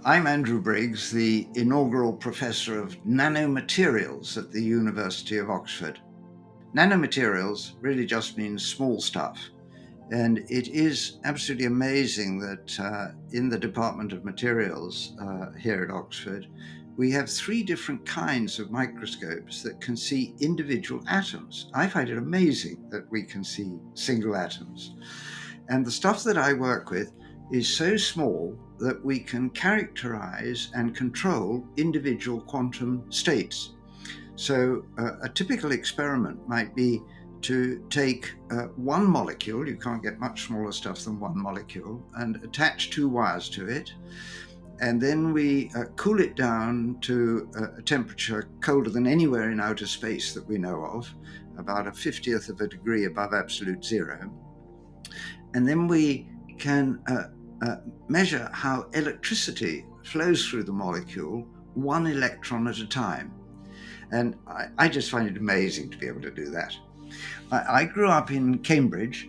I'm Andrew Briggs, the inaugural professor of nanomaterials at the University of Oxford. Nanomaterials really just means small stuff. And it is absolutely amazing that in the Department of Materials here at Oxford, we have 3 different kinds of microscopes that can see individual atoms. I find it amazing that we can see single atoms. And the stuff that I work with is so small that we can characterize and control individual quantum states. So a typical experiment might be to take one molecule, you can't get much smaller stuff than one molecule, and attach 2 wires to it. And then we cool it down to a temperature colder than anywhere in outer space that we know of, about a 50th of a degree above absolute zero. And then we can measure how electricity flows through the molecule, 1 electron at a time. And I just find it amazing to be able to do that. I grew up in Cambridge,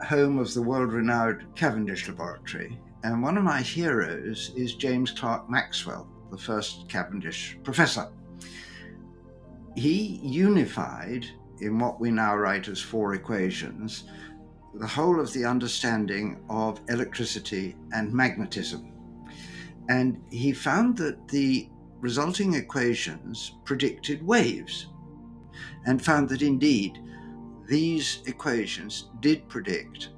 home of the world-renowned Cavendish Laboratory, and one of my heroes is James Clerk Maxwell, the first Cavendish professor. He unified, in what we now write as 4 equations, the whole of the understanding of electricity and magnetism. And he found that the resulting equations predicted waves, and found that indeed these equations did predict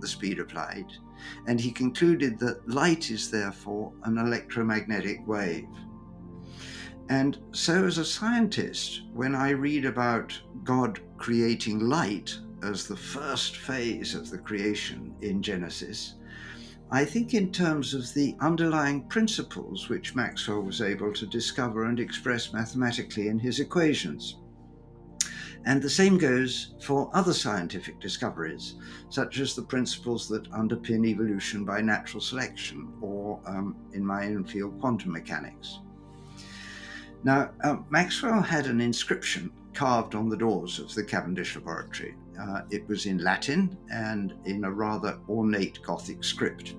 the speed of light, and he concluded that light is therefore an electromagnetic wave. And so as a scientist, when I read about God creating light as the first phase of the creation in Genesis, I think in terms of the underlying principles which Maxwell was able to discover and express mathematically in his equations. And the same goes for other scientific discoveries, such as the principles that underpin evolution by natural selection, or in my own field, quantum mechanics. Now, Maxwell had an inscription carved on the doors of the Cavendish Laboratory. It was in Latin and in a rather ornate Gothic script.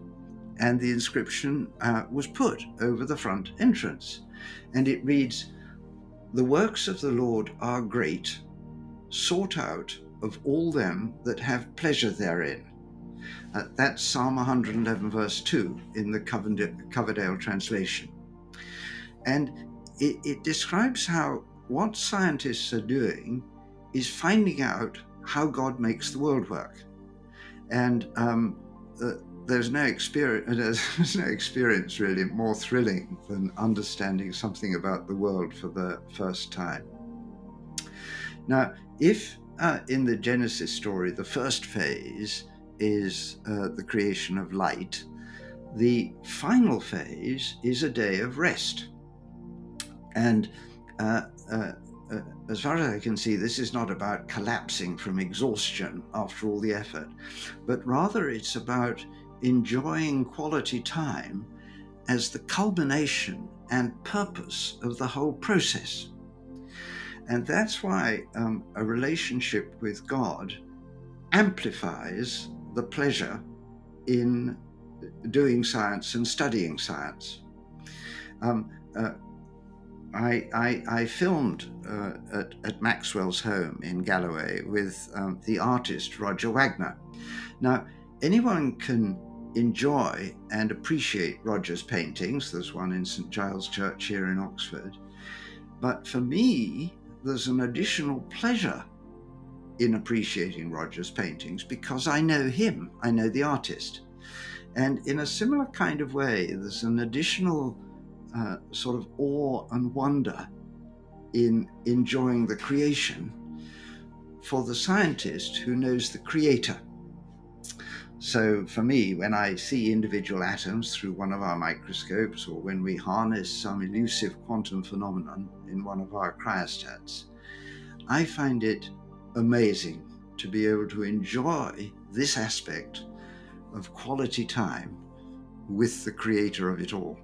And the inscription was put over the front entrance. And it reads, "The works of the Lord are great, sought out of all them that have pleasure therein." That's Psalm 111, verse 2 in the Coverdale translation. And it describes how what scientists are doing is finding out how God makes the world work. And there's no experience really more thrilling than understanding something about the world for the first time. Now, if in the Genesis story the first phase is the creation of light, the final phase is a day of rest. And as far as I can see, this is not about collapsing from exhaustion after all the effort, but rather it's about enjoying quality time as the culmination and purpose of the whole process. And that's why a relationship with God amplifies the pleasure in doing science and studying science. I filmed at Maxwell's home in Galloway with the artist Roger Wagner. Now, anyone can enjoy and appreciate Roger's paintings. There's one in St. Giles Church here in Oxford. But for me, there's an additional pleasure in appreciating Roger's paintings because I know him, I know the artist. And in a similar kind of way, there's an additional sort of awe and wonder in enjoying the creation for the scientist who knows the creator. So for me, when I see individual atoms through one of our microscopes, or when we harness some elusive quantum phenomenon in one of our cryostats, I find it amazing to be able to enjoy this aspect of quality time with the creator of it all.